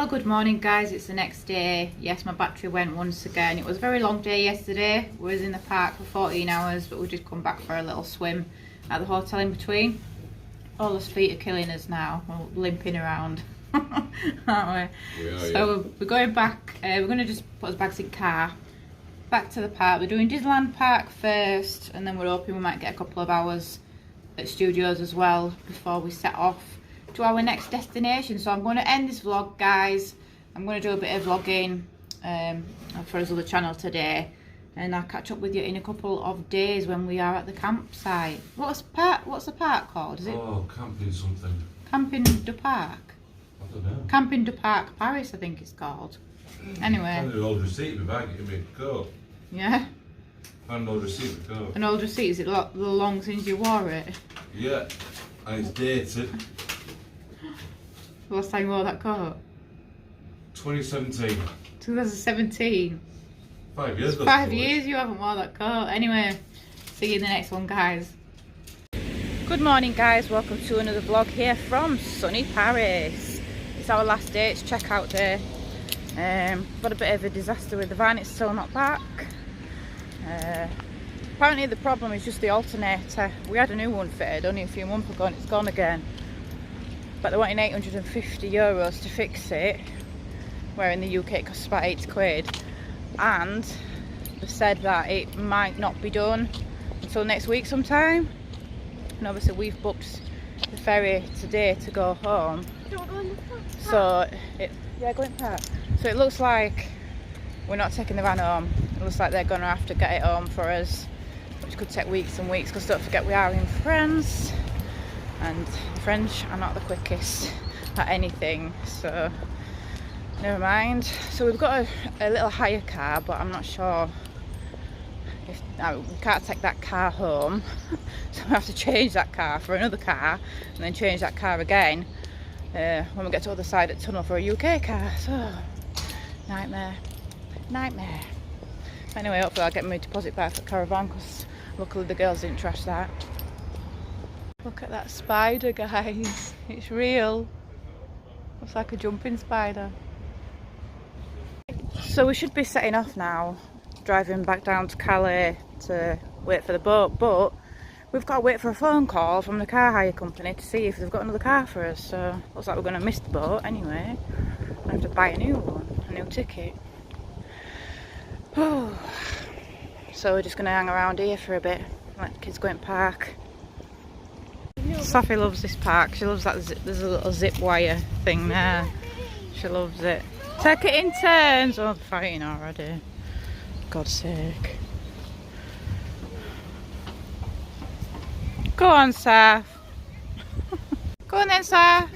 Well, good morning guys, it's the next day. Yes, my battery went once again. It was a very long day yesterday. We was in the park for 14 hours, but we did come back for a little swim at the hotel in between. All those feet are killing us now. We're limping around, aren't we? So we're going back. We're going to just put our bags in car, back to the park. We're doing Disneyland Park first, and then we're hoping we might get a couple of hours at Studios as well before we set off to our next destination. So I'm going to end this vlog, guys. I'm going to do a bit of vlogging for his other channel today, and I'll catch up with you in a couple of days when we are at the campsite. What's the park called? Is it? Oh, camping something. Camping du Parc. I don't know. Camping du Parc Paris, I think it's called. Anyway. I found an old receipt with bag it made go. Yeah. Found an old receipt with go. An old receipt? Is it a long since you wore it? Yeah. And it's dated. Last time you wore that coat? 2017. 2017. 5 years ago. 5 years you haven't worn that coat. Anyway, see you in the next one, guys. Good morning, guys. Welcome to another vlog here from sunny Paris. It's our last day. It's checkout day. Got a bit of a disaster with the van. It's still not back. Apparently the problem is just the alternator. We had a new one fitted only a few months ago and it's gone again. But they're wanting €850 to fix it, where in the UK it costs about £8. And they said that it might not be done until next week sometime. And obviously we've booked the ferry today to go home. So go in park. So it looks like we're not taking the van home. It looks like they're going to have to get it home for us, which could take weeks and weeks, because don't forget we are in France and the French are not the quickest at anything, so never mind. So we've got a little hire car, but I'm not sure if we can't take that car home. So we have to change that car for another car and then change that car again when we get to the other side of the tunnel for a UK car. So nightmare. Anyway, hopefully I'll get my deposit back for the caravan, because luckily the girls didn't trash that. Look at that spider, guys. It's real. Looks like a jumping spider. So we should be setting off now, driving back down to Calais to wait for the boat, but we've got to wait for a phone call from the car hire company to see if they've got another car for us. So looks like we're going to miss the boat anyway. I have to buy a new one, a new ticket. So we're just going to hang around here for a bit, let the kids go in park. Sophie loves this park. She loves that there's a little zip wire thing there. She loves it. Take it in turns. Oh, they're fighting already. God's sake. Go on, Saf. Go on then, Saf.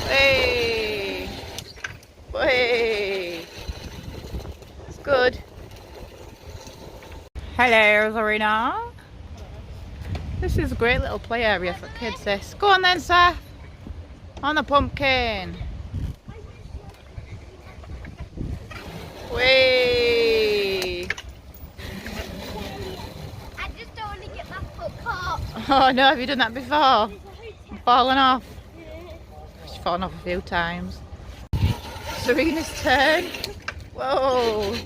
Hey. Hey. It's good. Hello, Zarina. This is a great little play area for kids, this. Go on then, Seth. On the pumpkin. Whee! I just don't want to get my foot caught. Oh no, have you done that before? Fallen off? She's fallen off a few times. Serena's turn. Whoa!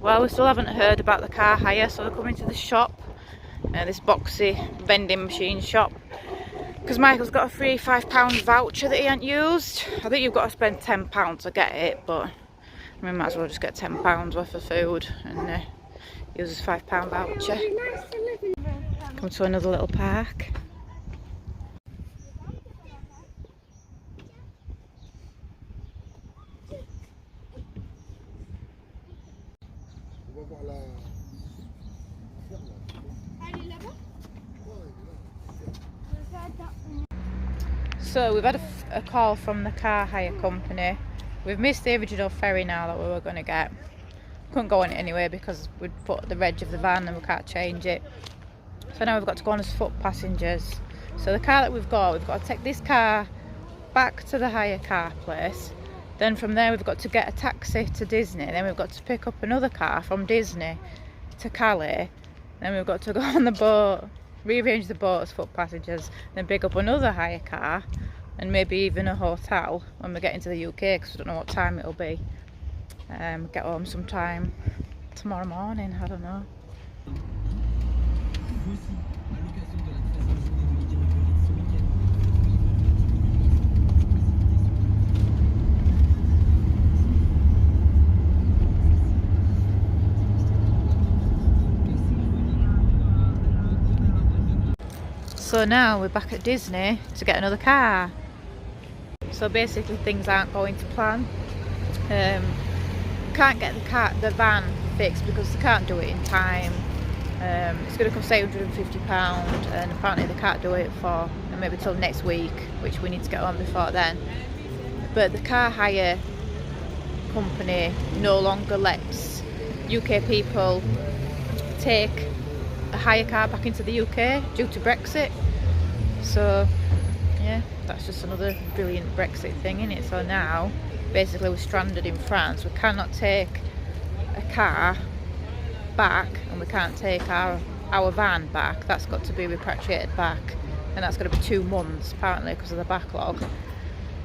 Well, we still haven't heard about the car hire, so we're coming to the shop, this boxy vending machine shop, because Michael's got a free £5 voucher that he ain't used. I think you've got to spend £10 to get it, but we might as well just get £10 worth of food and use his £5 voucher. Come to another little park. So we've had a call from the car hire company. We've missed the original ferry now that we were going to get. Couldn't go on it anyway because we'd put the reg of the van and we can't change it. So now we've got to go on as foot passengers. So the car that we've got to take this car back to the hire car place. Then from there we've got to get a taxi to Disney. Then we've got to pick up another car from Disney to Calais. Then we've got to go on the boat rearrange the boat as foot passengers, then pick up another hire car and maybe even a hotel when we get into the UK, because we don't know what time it'll be. Get home sometime tomorrow morning, I don't know. So now we're back at Disney to get another car. So basically things aren't going to plan. Can't get the van fixed because they can't do it in time. It's going to cost £850 and apparently they can't do it for maybe till next week, which we need to get on before then. But the car hire company no longer lets UK people take a hire car back into the UK due to Brexit. So yeah, that's just another brilliant Brexit thing, isn't it? So now basically we're stranded in France. We cannot take a car back and we can't take our van back. That's got to be repatriated back, and that's going to be 2 months apparently because of the backlog.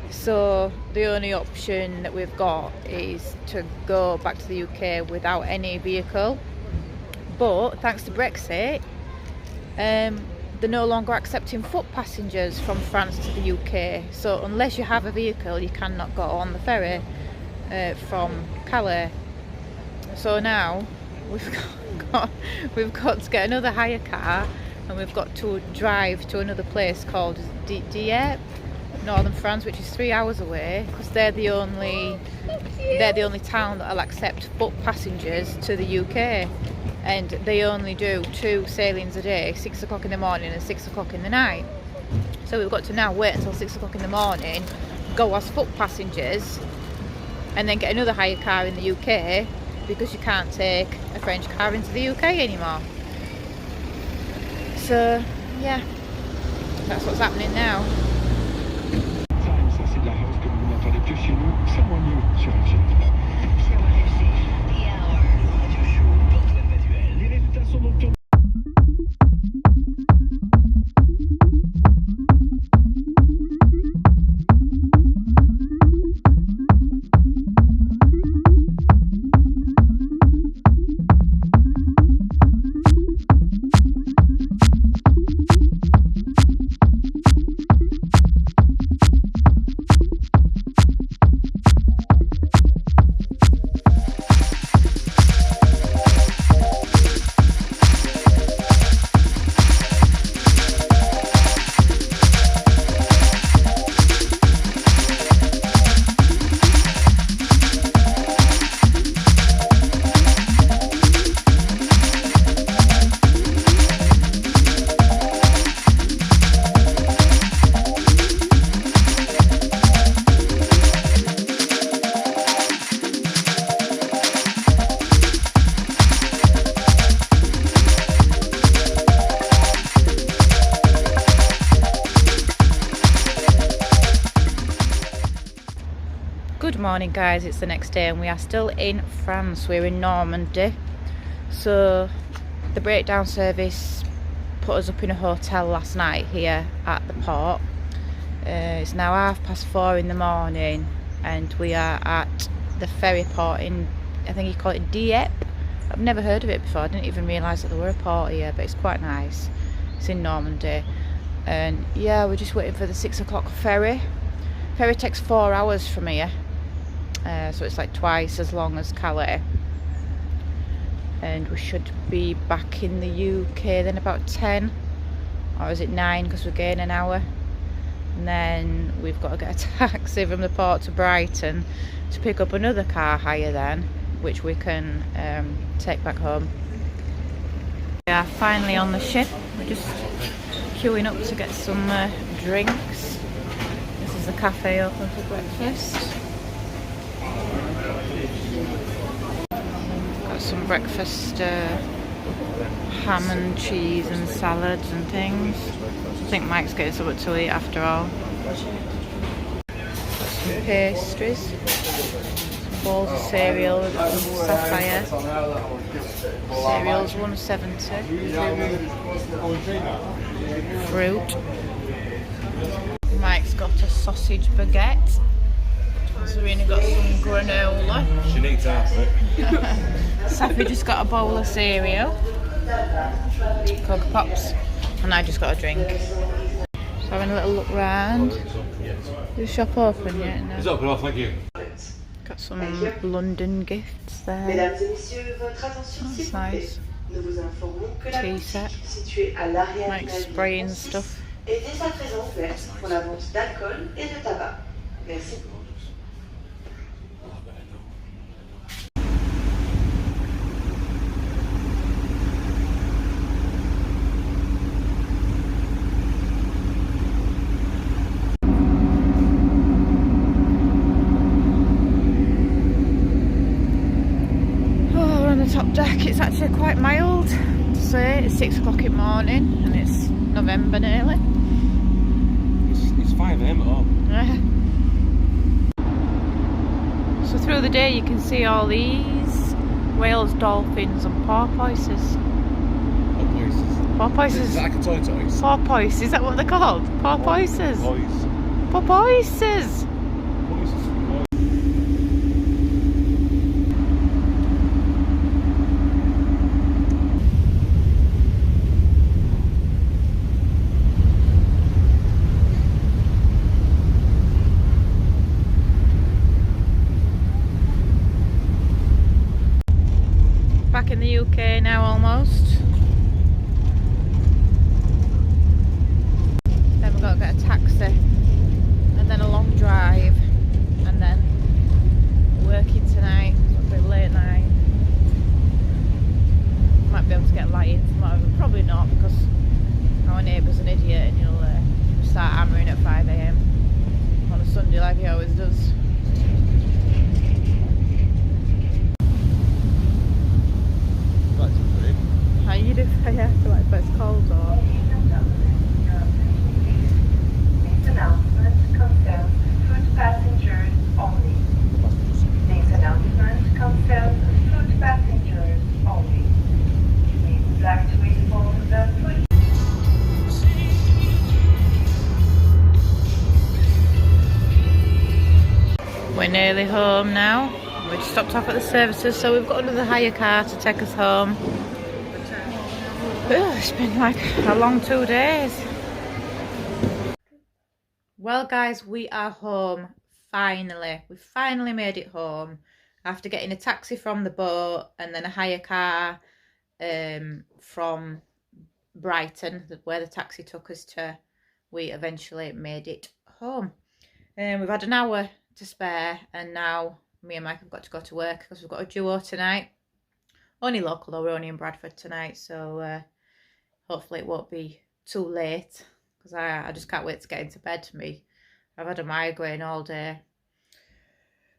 So the only option that we've got is to go back to the UK without any vehicle. But thanks to Brexit, they're no longer accepting foot passengers from France to the UK. So unless you have a vehicle, you cannot go on the ferry from Calais. So now we've got to get another hire car, and we've got to drive to another place called Dieppe, northern France, which is 3 hours away, because they're the only town that'll accept foot passengers to the UK. And they only do 2 sailings a day, 6 o'clock in the morning and 6 o'clock in the night. So we've got to now wait until 6 o'clock in the morning, go as foot passengers, and then get another hire car in the UK, because you can't take a French car into the UK anymore. So yeah, that's what's happening now. Ça c'est de la house comme vous n'entendez que chez nous, c'est moins mieux sur FG. Les résultats sont donc tombés. Good morning guys, it's the next day and we are still in France. We're in Normandy. So the breakdown service put us up in a hotel last night here at the port. It's now 4:30 in the morning and we are at the ferry port in, I think you call it Dieppe. I've never heard of it before, I didn't even realise that there were a port here, but it's quite nice. It's in Normandy. And yeah, we're just waiting for the 6 o'clock ferry. Ferry takes 4 hours from here. So it's like twice as long as Calais, and we should be back in the UK then about 10, or is it 9 because we're getting an hour, and then we've got to get a taxi from the port to Brighton to pick up another car hire then, which we can take back home. We are finally on the ship. We're just queuing up to get some drinks. This is the cafe open for breakfast. Got some breakfast ham and cheese and salads and things. I think Mike's getting something to eat after all. Got some pastries, some bowls of cereal with some sapphire. Cereal's £1.70. Fruit. Mike's got a sausage baguette. Serena got some granola. She needs half of it. Sappy just got a bowl of cereal, Cocoa Pops, and I just got a drink. So having a little look round. Is the shop open yet? No. It's open off, thank you. Got some London gifts there. Mesdames et messieurs, votre attention That's s'il vous plaît. nice. Nous vous informons que la Tea boutique set. située à l'arrière du Mike's navire spraying Francis stuff. est dès à présent ouverte pour la vente d'alcool et de tabac. Merci. Top deck. It's actually quite mild to say. It's 6 o'clock in the morning and it's November nearly. It's 5 AM at home. So through the day you can see all these whales, dolphins and porpoises. Porpoises? Is that like a tortoise? Porpoise, is that what they're called? Porpoises? Porpoises! Back in the UK now almost. Then we've got to get a taxi and then a long drive and then working tonight. It's a bit late night. Might be able to get light in tomorrow, but probably not because our neighbour's an idiot and he'll start hammering at 5 AM on a Sunday like he always does. How you do? Yeah, I feel like it's cold or. This announcement concerns food passengers only. This announcement concerns food passengers only. We would like to inform the food. We're nearly home now. We just stopped off at the services, so we've got another hire car to take us home. It's been like a long 2 days. Well guys, we are home finally. We finally made it home after getting a taxi from the boat and then a hire car from Brighton, where the taxi took us to. We eventually made it home. We've had an hour to spare and now me and Mike have got to go to work because we've got a duo tonight. Only local though, we're only in Bradford tonight, so hopefully it won't be too late because I just can't wait to get into bed. I've had a migraine all day.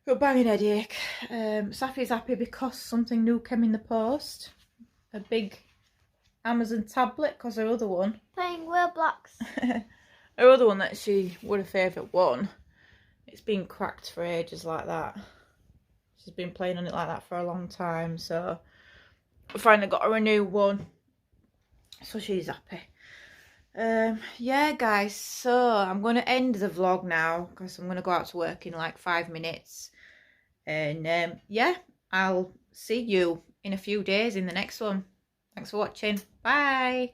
Got a banging headache. Safi's happy because something new came in the post. A big Amazon tablet because her other one. Playing Roblox. Her other one that she would have favourite one. It's been cracked for ages like that. She's been playing on it like that for a long time, so I finally got her a new one. So she's happy. Yeah guys, so I'm going to end the vlog now because I'm going to go out to work in like 5 minutes. And yeah, I'll see you in a few days in the next one. Thanks for watching. Bye.